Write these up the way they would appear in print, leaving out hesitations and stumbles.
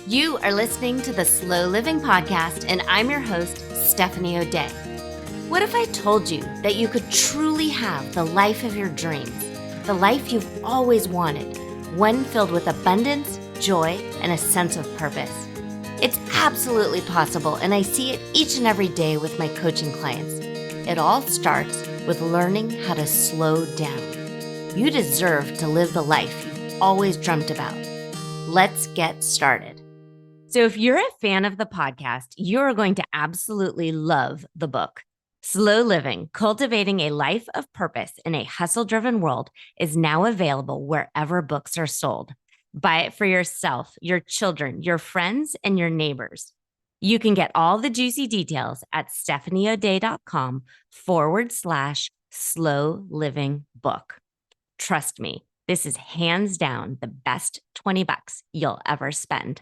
You are listening to the Slow Living Podcast, and I'm your host, Stephanie O'Day. What if I told you that you could truly have the life of your dreams, the life you've always wanted, one filled with abundance, joy, and a sense of purpose? It's absolutely possible, and I see it each and every day with my coaching clients. It all starts with learning how to slow down. You deserve to live the life you've always dreamt about. Let's get started. So if you're a fan of the podcast, you're going to absolutely love the book. Slow Living, Cultivating a Life of Purpose in a Hustle-Driven World is now available wherever books are sold. Buy it for yourself, your children, your friends, and your neighbors. You can get all the juicy details at stephanieoday.com/slow living book. Trust me, this is hands down the best $20 you'll ever spend.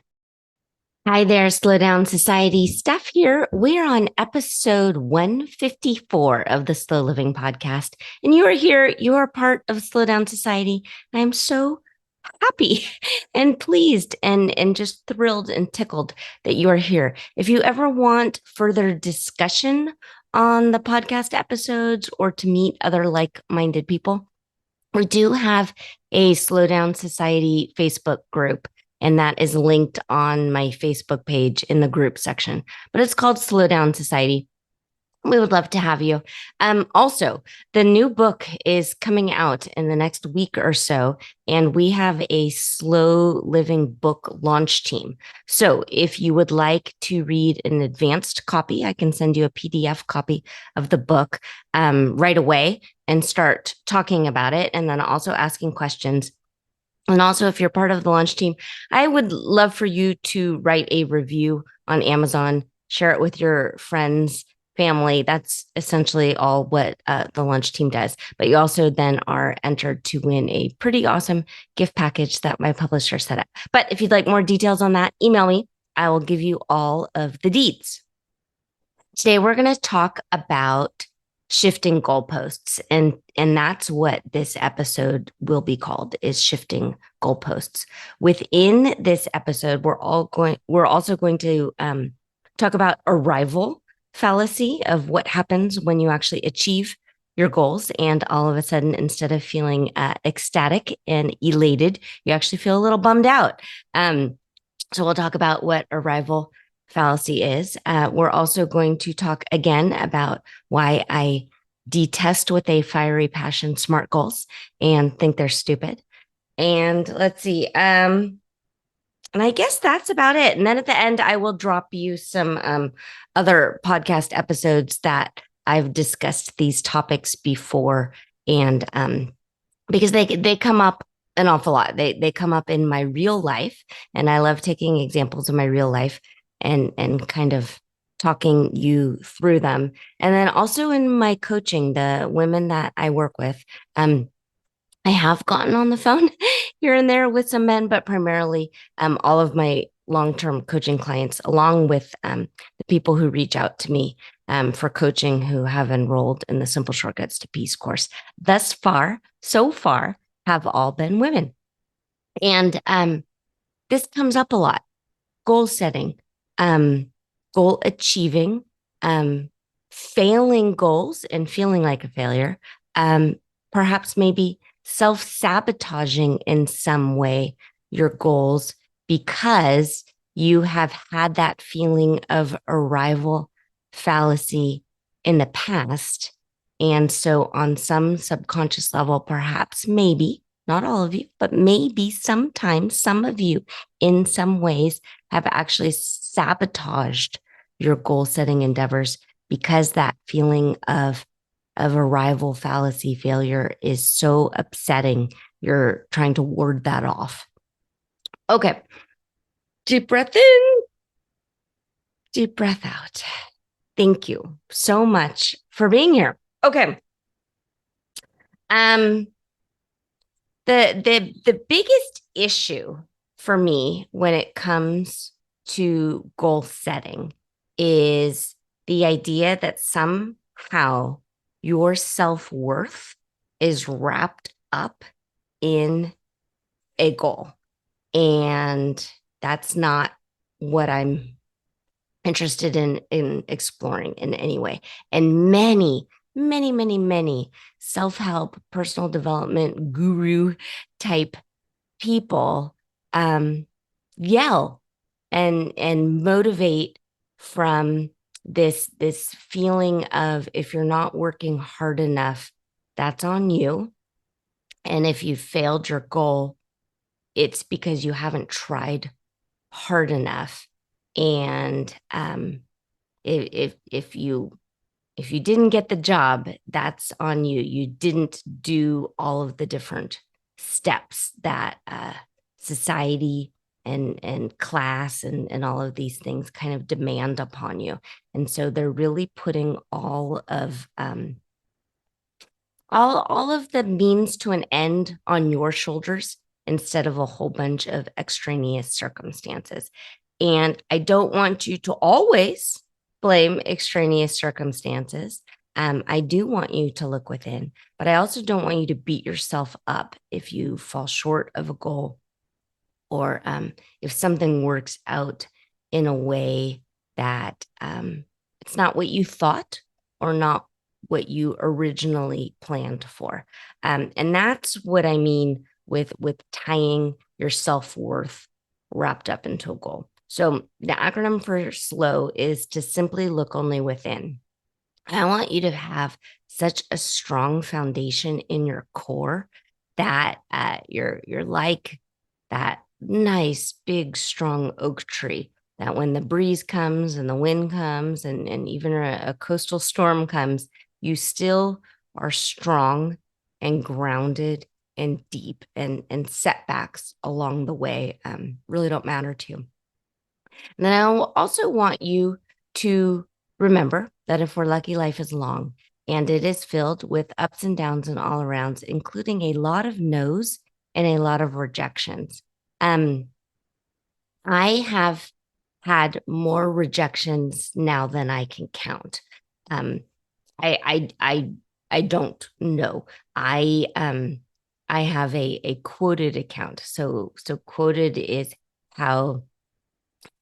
Hi there, Slow Down Society. Steph here. We're on episode 154 of the Slow Living Podcast. And you are here. You are part of Slow Down Society. I'm so happy and pleased and just thrilled and tickled that you are here. If you ever want further discussion on the podcast episodes or to meet other like-minded people, we do have a Slow Down Society Facebook group. And that is linked on my Facebook page in the group section. But it's called Slow Down Society. We would love to have you. Also, the new book is coming out in the next week or so, and we have a slow living book launch team. So if you would like to read an advanced copy, I can send you a PDF copy of the book right away and start talking about it, and then also asking questions. And also, if you're part of the launch team, I would love for you to write a review on Amazon, share it with your friends, family. That's essentially all what the launch team does. But you also then are entered to win a pretty awesome gift package that my publisher set up. But if you'd like more details on that, email me. I will give you all of the deets. Today, we're going to talk about shifting goalposts. And that's what this episode will be called, is shifting goalposts. Within this episode, we're also going to talk about arrival fallacy, of what happens when you actually achieve your goals. And all of a sudden, instead of feeling ecstatic and elated, you actually feel a little bummed out. So we'll talk about what arrival fallacy is. We're also going to talk again about why I detest with a fiery passion SMART goals and think they're stupid. And let's see. And I guess that's about it. And then at the end, I will drop you some other podcast episodes that I've discussed these topics before. And because they come up an awful lot. They come up in my real life. And I love taking examples of my real life and kind of talking you through them. And then also in my coaching, the women that I work with, I have gotten on the phone here and there with some men, but primarily all of my long-term coaching clients, along with the people who reach out to me for coaching, who have enrolled in the Simple Shortcuts to Peace course, so far, have all been women. And this comes up a lot. Goal setting, goal achieving, failing goals and feeling like a failure, perhaps maybe self-sabotaging in some way your goals because you have had that feeling of arrival fallacy in the past. And so on some subconscious level, perhaps, maybe, not all of you, but maybe sometimes some of you in some ways have actually sabotaged your goal-setting endeavors because that feeling of arrival fallacy failure is so upsetting. You're trying to ward that off. Okay. Deep breath in, deep breath out. Thank you so much for being here. Okay. The biggest issue for me when it comes to goal setting is the idea that somehow your self-worth is wrapped up in a goal. And that's not what I'm interested in exploring in any way. And many self-help, personal development, guru type people um, yell and motivate from this feeling of if you're not working hard enough, that's on you. And if you failed your goal, it's because you haven't tried hard enough. And if you didn't get the job, that's on you. You didn't do all of the different steps that society and class and all of these things kind of demand upon you. And so they're really putting all of the means to an end on your shoulders instead of a whole bunch of extraneous circumstances. And I don't want you to always blame extraneous circumstances. I do want you to look within, but I also don't want you to beat yourself up if you fall short of a goal or if something works out in a way that it's not what you thought or not what you originally planned for. And that's what I mean with tying your self-worth wrapped up into a goal. So the acronym for SLOW is to simply look only within. I want you to have such a strong foundation in your core that you're like that nice big strong oak tree that when the breeze comes and the wind comes and even a coastal storm comes, you still are strong and grounded and deep, and setbacks along the way really don't matter to you. And then I also want you to remember that if we're lucky, life is long and it is filled with ups and downs and all arounds, including a lot of no's and a lot of rejections. Um, I have had more rejections now than I can count. Um, I don't know. I have a quoted account. So quoted is how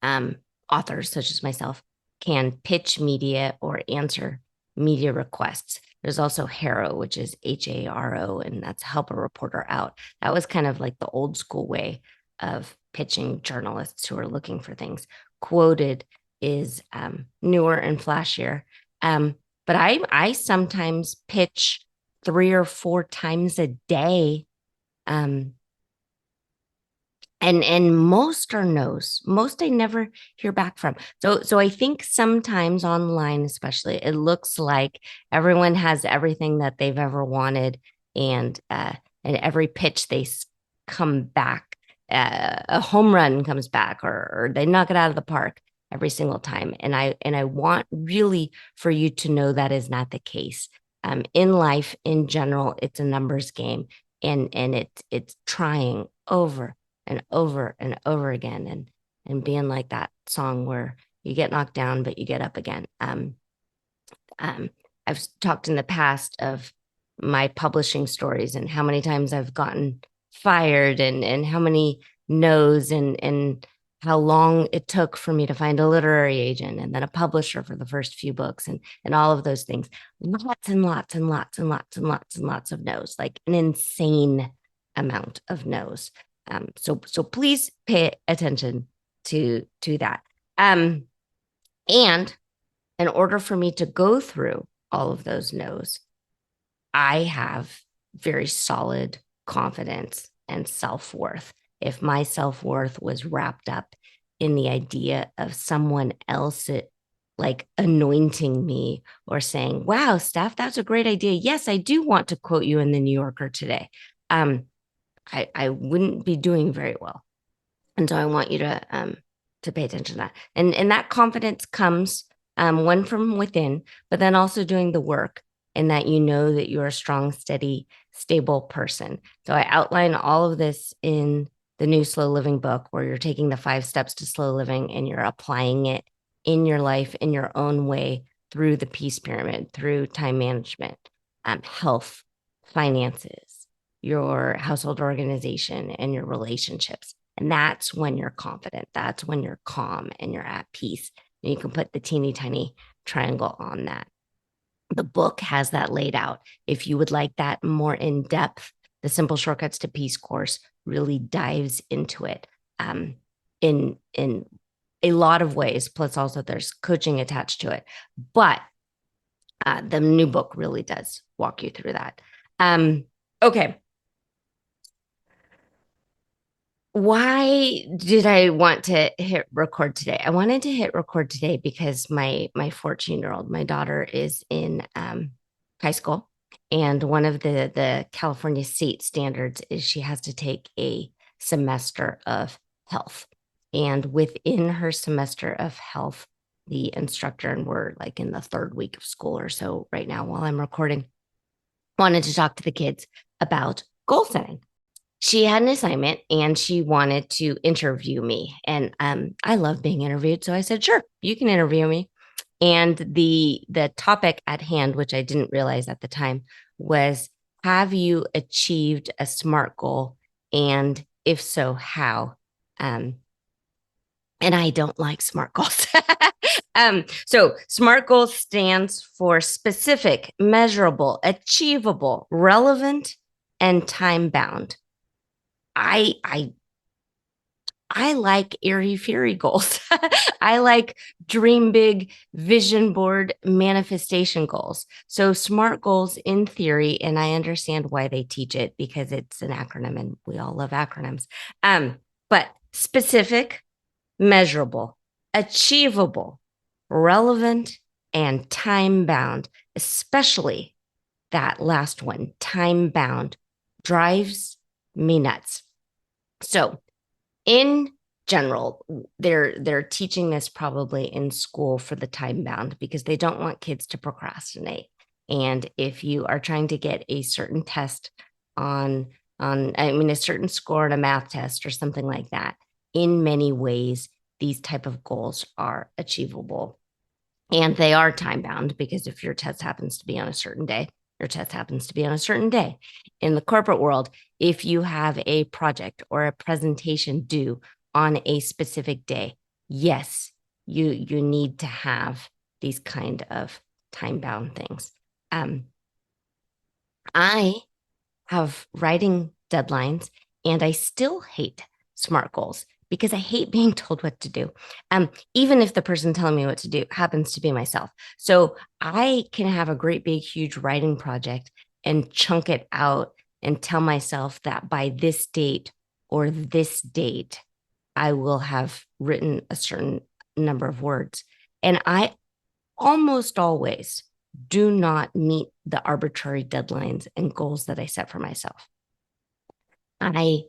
um, authors such as myself can pitch media or answer media requests. There's also HARO, which is HARO, and that's help a reporter out. That was kind of like the old school way of pitching journalists who are looking for things. Quoted is newer and flashier. But I sometimes pitch 3 or 4 times a day um, and most are no's. Most I never hear back from. So I think sometimes online especially it looks like everyone has everything that they've ever wanted, and every pitch they come back a home run comes back, or they knock it out of the park every single time. And I want really for you to know that is not the case. In life in general it's a numbers game, and it's trying over and over and over again, and being like that song where you get knocked down but you get up again. Um, I've talked in the past of my publishing stories and how many times I've gotten fired, and how many no's, and how long it took for me to find a literary agent and then a publisher for the first few books, and all of those things. Lots and lots and lots and lots and lots and lots of no's, like an insane amount of no's. So please pay attention to that. And in order for me to go through all of those no's, I have very solid confidence and self-worth. If my self-worth was wrapped up in the idea of someone else like anointing me or saying, wow, Steph, that's a great idea. Yes, I do want to quote you in the New Yorker today. I wouldn't be doing very well. And so I want you to pay attention to that. And that confidence comes one from within, but then also doing the work, and that you know that you're a strong, steady, stable person. So I outline all of this in the new Slow Living book, where you're taking the 5 steps to slow living and you're applying it in your life in your own way through the peace pyramid, through time management, health, finances, your household organization, and your relationships. And that's when you're confident. That's when you're calm and you're at peace. And you can put the teeny tiny triangle on that. The book has that laid out. If you would like that more in depth, the Simple Shortcuts to Peace course really dives into it in a lot of ways. Plus, also there's coaching attached to it. But the new book really does walk you through that. Okay. Why did I want to hit record today? I wanted to hit record today because my 14-year-old, my daughter, is in high school, and one of the California state standards is she has to take a semester of health. And within her semester of health, the instructor, and we're like in the third week of school or so right now while I'm recording, wanted to talk to the kids about goal setting. She had an assignment and she wanted to interview me. And I love being interviewed. So I said, sure, you can interview me. And the topic at hand, which I didn't realize at the time, was, have you achieved a SMART goal? And if so, how? And I don't like SMART goals. So SMART goals stands for specific, measurable, achievable, relevant, and time bound. I like airy fairy goals. I like dream big, vision board manifestation goals. So SMART goals in theory, and I understand why they teach it because it's an acronym and we all love acronyms. But specific, measurable, achievable, relevant, and time bound, especially that last one, time bound, drives me nuts. So in general, they're teaching this probably in school for the time bound because they don't want kids to procrastinate. And if you are trying to get a certain test on a certain score on a math test or something like that, in many ways, these type of goals are achievable. And they are time bound because if your test happens to be on a certain day, your test happens to be on a certain day. In the corporate world, if you have a project or a presentation due on a specific day, yes, you need to have these kind of time bound things. I have writing deadlines and I still hate SMART goals because I hate being told what to do. Even if the person telling me what to do happens to be myself. So I can have a great big, huge writing project and chunk it out and tell myself that by this date or this date, I will have written a certain number of words. And I almost always do not meet the arbitrary deadlines and goals that I set for myself. I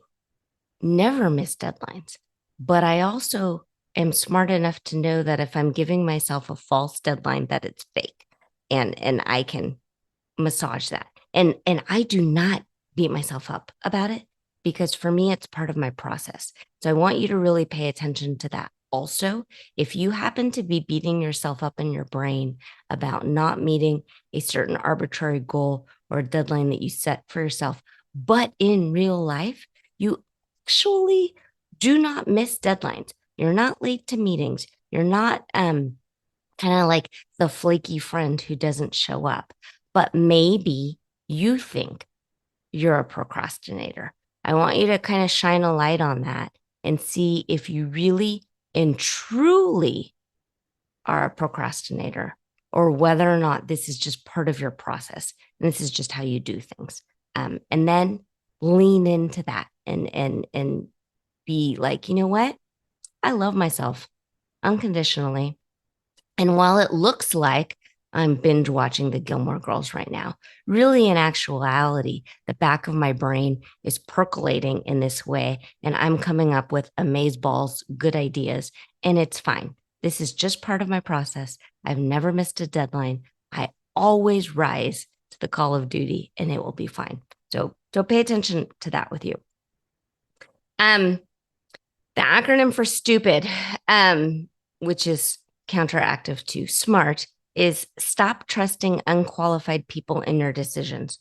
never miss deadlines, but I also am smart enough to know that if I'm giving myself a false deadline, that it's fake, and I can massage that. And I do not beat myself up about it because for me, it's part of my process. So I want you to really pay attention to that. Also, if you happen to be beating yourself up in your brain about not meeting a certain arbitrary goal or a deadline that you set for yourself, but in real life, you actually do not miss deadlines. You're not late to meetings. You're not kind of like the flaky friend who doesn't show up, but maybe you think you're a procrastinator. I want you to kind of shine a light on that and see if you really and truly are a procrastinator or whether or not this is just part of your process and this is just how you do things. And then lean into that and be like, you know what? I love myself unconditionally. And while it looks like I'm binge watching the Gilmore Girls right now, really in actuality, the back of my brain is percolating in this way, and I'm coming up with amazeballs, good ideas, and it's fine. This is just part of my process. I've never missed a deadline. I always rise to the call of duty, and it will be fine. So pay attention to that with you. The acronym for stupid, which is counteractive to SMART, is stop trusting unqualified people in your decisions.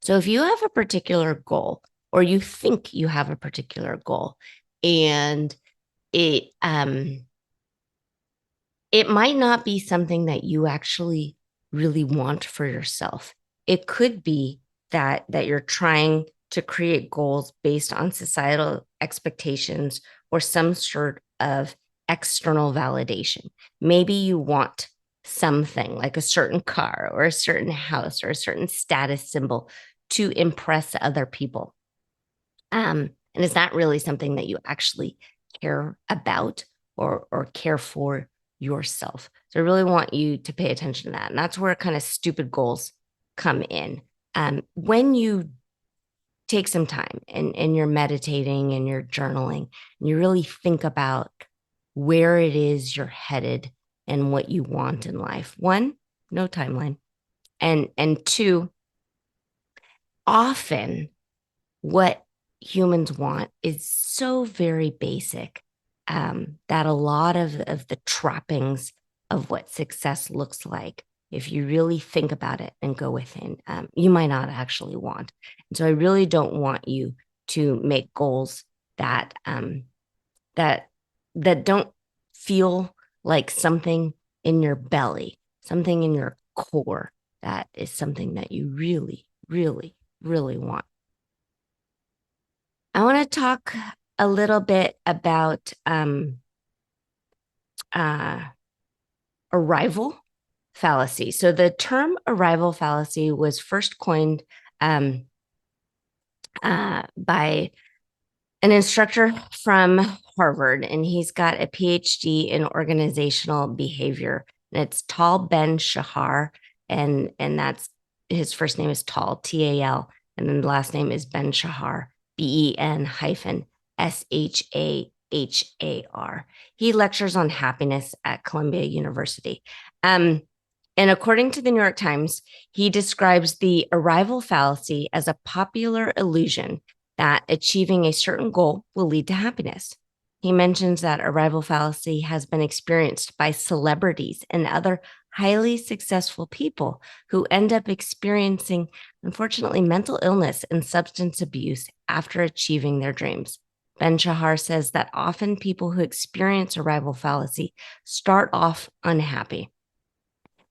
So if you have a particular goal or you think you have a particular goal, and it it might not be something that you actually really want for yourself. It could be that you're trying to create goals based on societal expectations or some sort of external validation. Maybe you want something like a certain car or a certain house or a certain status symbol to impress other people. And it's not really something that you actually care about or care for yourself. So I really want you to pay attention to that. And that's where kind of stupid goals come in. When you take some time and you're meditating and you're journaling and you really think about where it is you're headed and what you want in life. One, no timeline. And two, often what humans want is so very basic, that a lot of the trappings of what success looks like, if you really think about it and go within, you might not actually want. And so I really don't want you to make goals that that that don't feel like something in your belly, something in your core that is something that you really, really, really want. I want to talk a little bit about uh, arrival fallacy. So, the term arrival fallacy was first coined um, by an instructor from Harvard, and he's got a PhD in organizational behavior. And it's Tal Ben Shahar, and that's his first name is Tal, Tal, and then the last name is Ben Shahar, Ben hyphen Shahar. He lectures on happiness at Columbia University. Um, and according to the New York Times, he describes the arrival fallacy as a popular illusion that achieving a certain goal will lead to happiness. He mentions that arrival fallacy has been experienced by celebrities and other highly successful people who end up experiencing, unfortunately, mental illness and substance abuse after achieving their dreams. Ben Shahar says that often people who experience arrival fallacy start off unhappy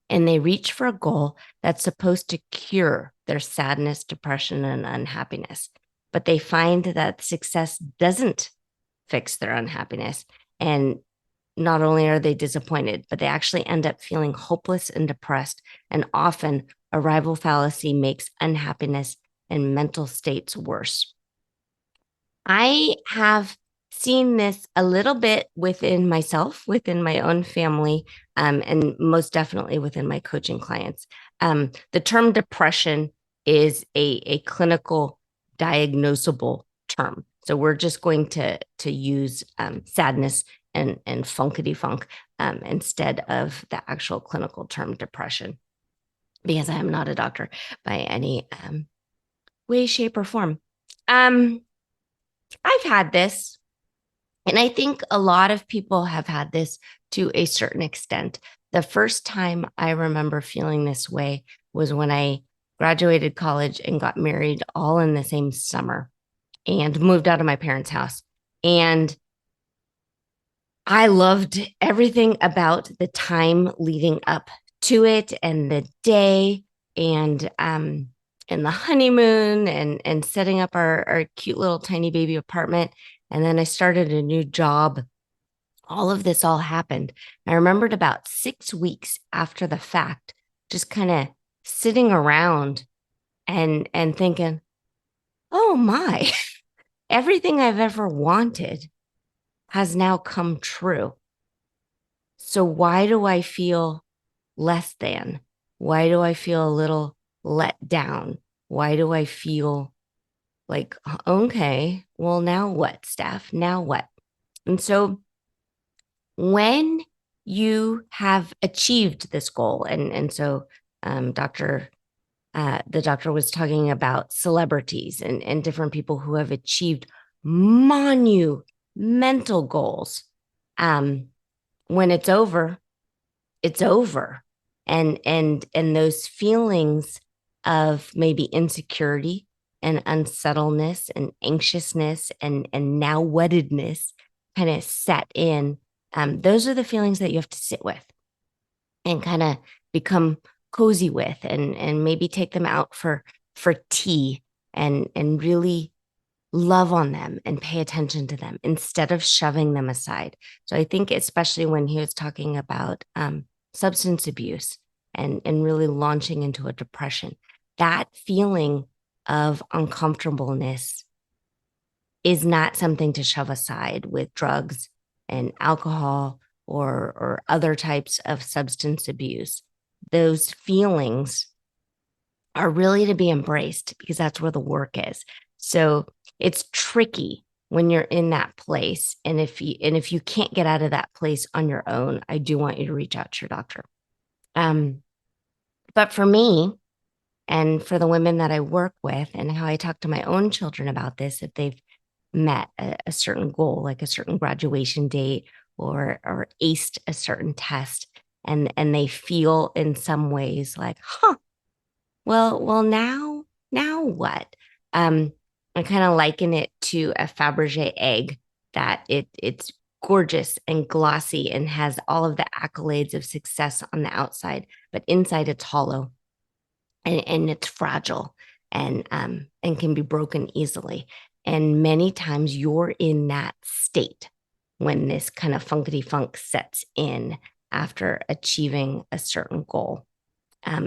and they reach for a goal that's supposed to cure their sadness, depression, and unhappiness. But they find that success doesn't fix their unhappiness. And not only are they disappointed, but they actually end up feeling hopeless and depressed. And often, arrival fallacy makes unhappiness and mental states worse. I have seen this a little bit within myself, within my own family, and most definitely within my coaching clients. The term depression is a clinical diagnosable term. So we're just going to use sadness and funkity funk instead of the actual clinical term depression, because I am not a doctor by any way, shape, or form. I've had this, and I think a lot of people have had this to a certain extent. The first time I remember feeling this way was when I graduated college and got married all in the same summer and moved out of my parents' house. And I loved everything about the time leading up to it and the day and the honeymoon and setting up our cute little tiny baby apartment. And then I started a new job. All of this all happened. I remembered about 6 weeks after the fact, just kind of sitting around and thinking, oh my, everything I've ever wanted has now come true. So why do I feel less than? Why do I feel a little let down? Why do I feel like, okay, well, now what, Steph? Now what? And so when you have achieved this goal, and so Dr. The doctor was talking about celebrities and different people who have achieved monumental goals. When it's over. And those feelings of maybe insecurity and unsettledness and anxiousness and now wettedness kind of set in. Those are the feelings that you have to sit with and kind of become cozy with, and maybe take them out for tea and really love on them and pay attention to them instead of shoving them aside. So I think especially when he was talking about substance abuse and really launching into a depression, that feeling of uncomfortableness is not something to shove aside with drugs and alcohol or other types of substance abuse. Those feelings are really to be embraced because that's where the work is. So it's tricky when you're in that place. And if you can't get out of that place on your own, I do want you to reach out to your doctor. Um, but for me, and for the women that I work with, and how I talk to my own children about this, if they've met a certain goal, like a certain graduation date or aced a certain test, and they feel in some ways like, huh, well, now what? I kind of liken it to a Fabergé egg that it's gorgeous and glossy and has all of the accolades of success on the outside, but inside it's hollow and it's fragile and can be broken easily. And many times you're in that state when this kind of funkety funk sets in after achieving a certain goal.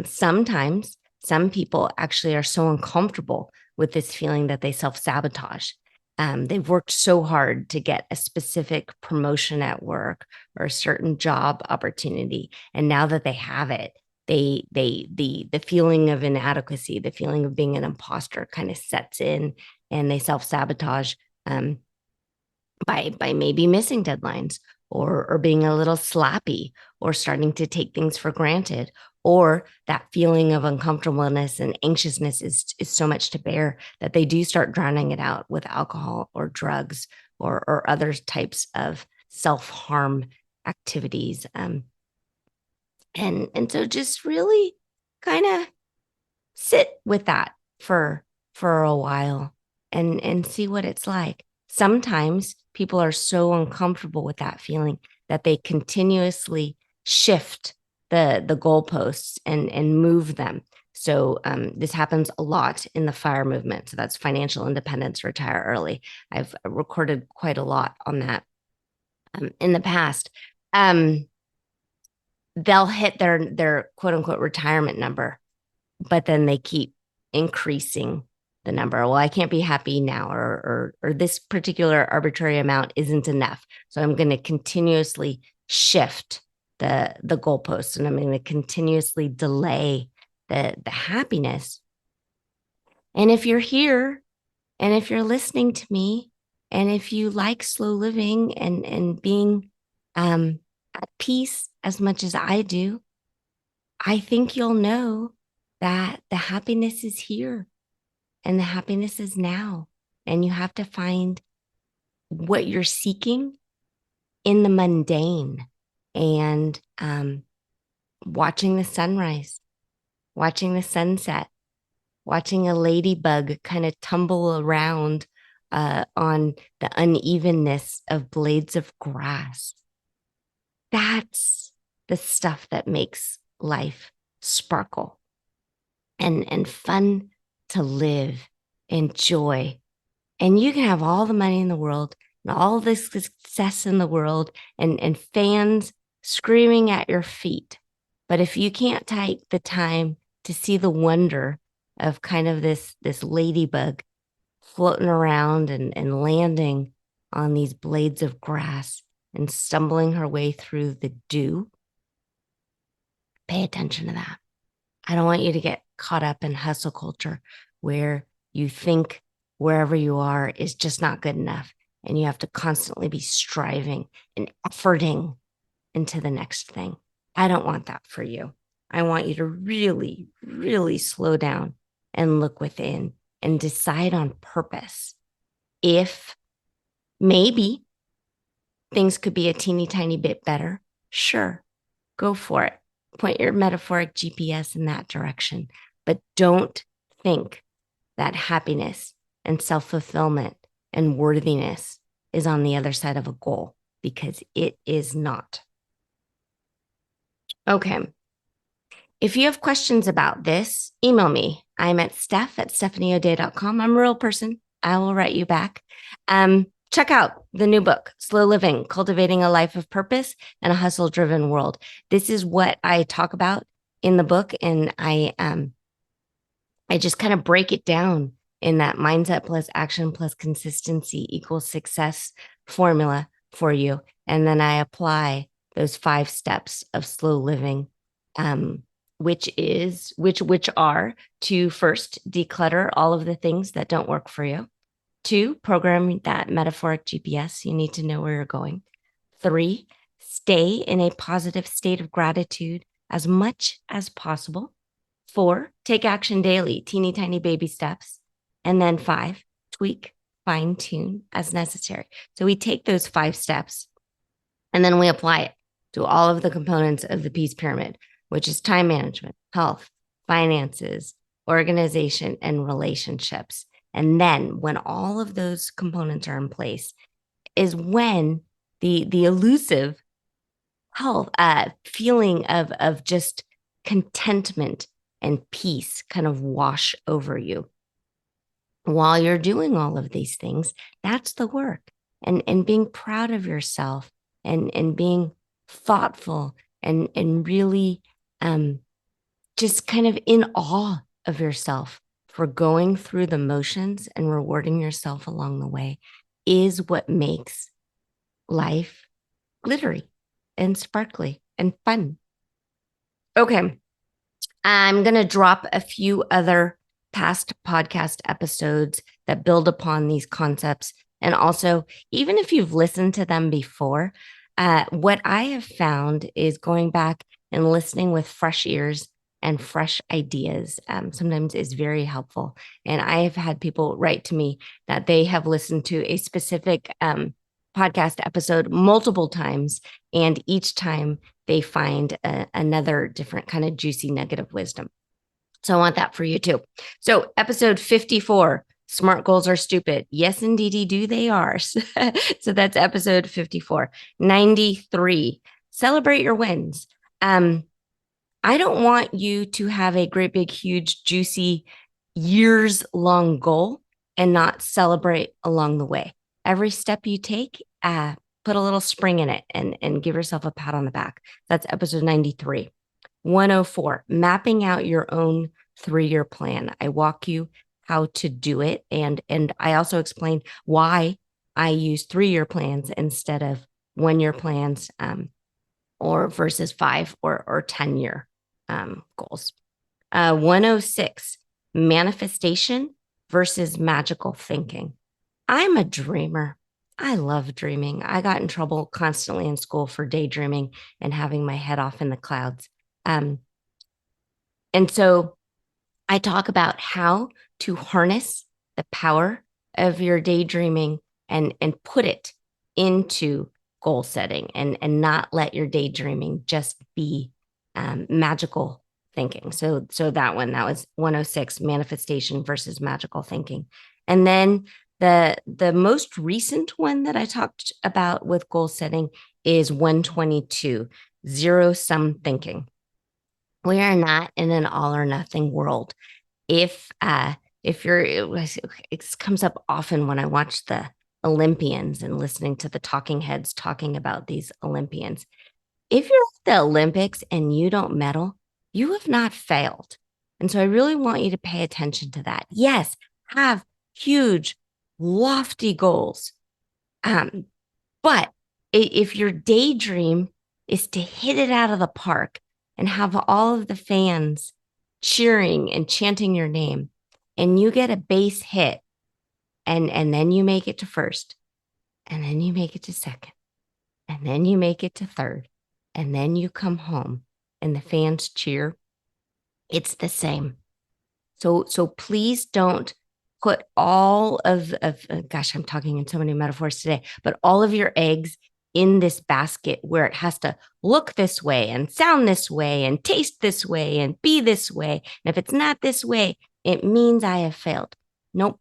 Sometimes some people actually are so uncomfortable with this feeling that they self sabotage. They've worked so hard to get a specific promotion at work or a certain job opportunity, and now that they have it, the feeling of inadequacy, the feeling of being an imposter, kind of sets in, and they self sabotage. By maybe missing deadlines or being a little sloppy or starting to take things for granted, or that feeling of uncomfortableness and anxiousness is so much to bear that they do start drowning it out with alcohol or drugs or other types of self-harm activities. And so just really kind of sit with that for a while and see what it's like. Sometimes people are so uncomfortable with that feeling that they continuously shift the goalposts and move them. So this happens a lot in the FIRE movement. So that's financial independence, retire early. I've recorded quite a lot on that in the past. They'll hit their quote unquote retirement number, but then they keep increasing the number. Well, I can't be happy now, or this particular arbitrary amount isn't enough. So I'm going to continuously shift the goalposts, and I'm going to continuously delay the happiness. And if you're here, and if you're listening to me, and if you like slow living and being at peace as much as I do, I think you'll know that the happiness is here and the happiness is now. And you have to find what you're seeking in the mundane and watching the sunrise, watching the sunset, watching a ladybug kind of tumble around on the unevenness of blades of grass. That's the stuff that makes life sparkle and fun to live, enjoy. And you can have all the money in the world and all the success in the world and fans screaming at your feet. But if you can't take the time to see the wonder of kind of this ladybug floating around and landing on these blades of grass and stumbling her way through the dew, pay attention to that. I don't want you to get caught up in hustle culture where you think wherever you are is just not good enough. And you have to constantly be striving and efforting into the next thing. I don't want that for you. I want you to really, really slow down and look within and decide on purpose. If maybe things could be a teeny tiny bit better, sure, go for it. Point your metaphoric GPS in that direction. But don't think that happiness and self-fulfillment and worthiness is on the other side of a goal, because it is not. Okay. If you have questions about this, email me. I'm at steph@stephanieoday.com. I'm a real person. I will write you back. Check out the new book, Slow Living, Cultivating a Life of Purpose in a Hustle-Driven World. This is what I talk about in the book, and I just kind of break it down in that mindset plus action plus consistency equals success formula for you. And then I apply those 5 steps of slow living, which are to first declutter all of the things that don't work for you. 2, program that metaphoric GPS. You need to know where you're going. 3, stay in a positive state of gratitude as much as possible. 4, take action daily, teeny tiny baby steps. And then 5, tweak, fine tune as necessary. So we take those 5 steps and then we apply it to all of the components of the peace pyramid, which is time management, health, finances, organization, and relationships. And then when all of those components are in place is when the elusive health feeling of just contentment and peace kind of wash over you. While you're doing all of these things, that's the work. And being proud of yourself and being thoughtful and really just kind of in awe of yourself for going through the motions and rewarding yourself along the way is what makes life glittery and sparkly and fun. Okay. I'm going to drop a few other past podcast episodes that build upon these concepts. And also, even if you've listened to them before, what I have found is going back and listening with fresh ears and fresh ideas sometimes is very helpful. And I have had people write to me that they have listened to a specific podcast episode multiple times, and each time they find another different kind of juicy nugget of wisdom. So I want that for you too. So episode 54, SMART goals are stupid. Yes, indeedy do they are. So that's episode 54. 93, celebrate your wins. I don't want you to have a great big huge juicy years long goal and not celebrate along the way. Every step you take, put a little spring in it and give yourself a pat on the back. That's episode 93. 104, mapping out your own 3-year plan. I walk you how to do it. And I also explain why I use 3-year plans instead of 1-year plans or versus 5 or 10-year goals. 106, manifestation versus magical thinking. I'm a dreamer. I love dreaming. I got in trouble constantly in school for daydreaming and having my head off in the clouds. And so I talk about how to harness the power of your daydreaming and put it into goal setting and not let your daydreaming just be magical thinking. So that was 106, manifestation versus magical thinking. And then the most recent one that I talked about with goal setting is 122, zero-sum thinking. We are not in an all or nothing world. If you're, it comes up often when I watch the Olympians and listening to the talking heads talking about these Olympians. If you're at the Olympics and you don't medal, you have not failed. And so I really want you to pay attention to that. Yes, have huge, lofty goals. But if your daydream is to hit it out of the park and have all of the fans cheering and chanting your name, and you get a base hit, and then you make it to first, and then you make it to second, and then you make it to third, and then you come home and the fans cheer, it's the same. So please don't put all of gosh, I'm talking in so many metaphors today, but all of your eggs in this basket where it has to look this way and sound this way and taste this way and be this way. And if it's not this way, it means I have failed. Nope.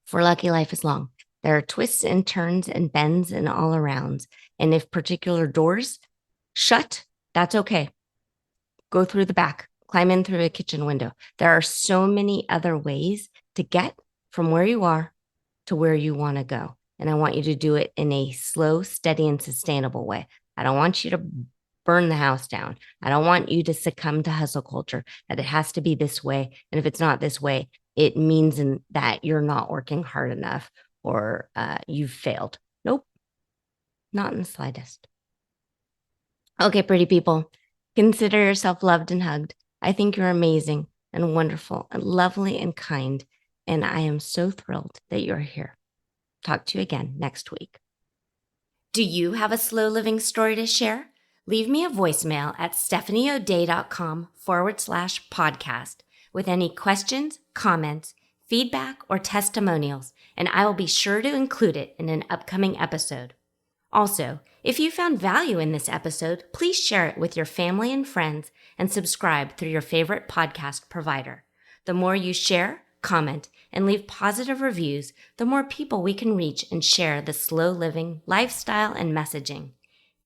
For lucky, life is long. There are twists and turns and bends and all arounds. And if particular doors shut, that's okay. Go through the back, climb in through a kitchen window. There are so many other ways to get from where you are to where you want to go. And I want you to do it in a slow, steady, and sustainable way. I don't want you to burn the house down. I don't want you to succumb to hustle culture, that it has to be this way. And if it's not this way, it means that you're not working hard enough or you've failed. Nope, not in the slightest. Okay, pretty people, consider yourself loved and hugged. I think you're amazing and wonderful and lovely and kind. And I am so thrilled that you're here. Talk to you again next week. Do you have a slow living story to share? Leave me a voicemail at stephanieodea.com/podcast with any questions, comments, feedback, or testimonials, and I will be sure to include it in an upcoming episode. Also, if you found value in this episode, please share it with your family and friends and subscribe through your favorite podcast provider. The more you share, comment, and leave positive reviews, the more people we can reach and share the slow living lifestyle and messaging.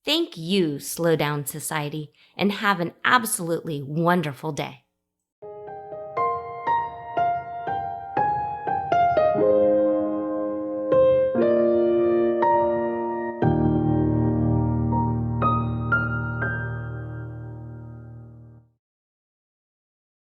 Thank you, Slow Down Society, and have an absolutely wonderful day.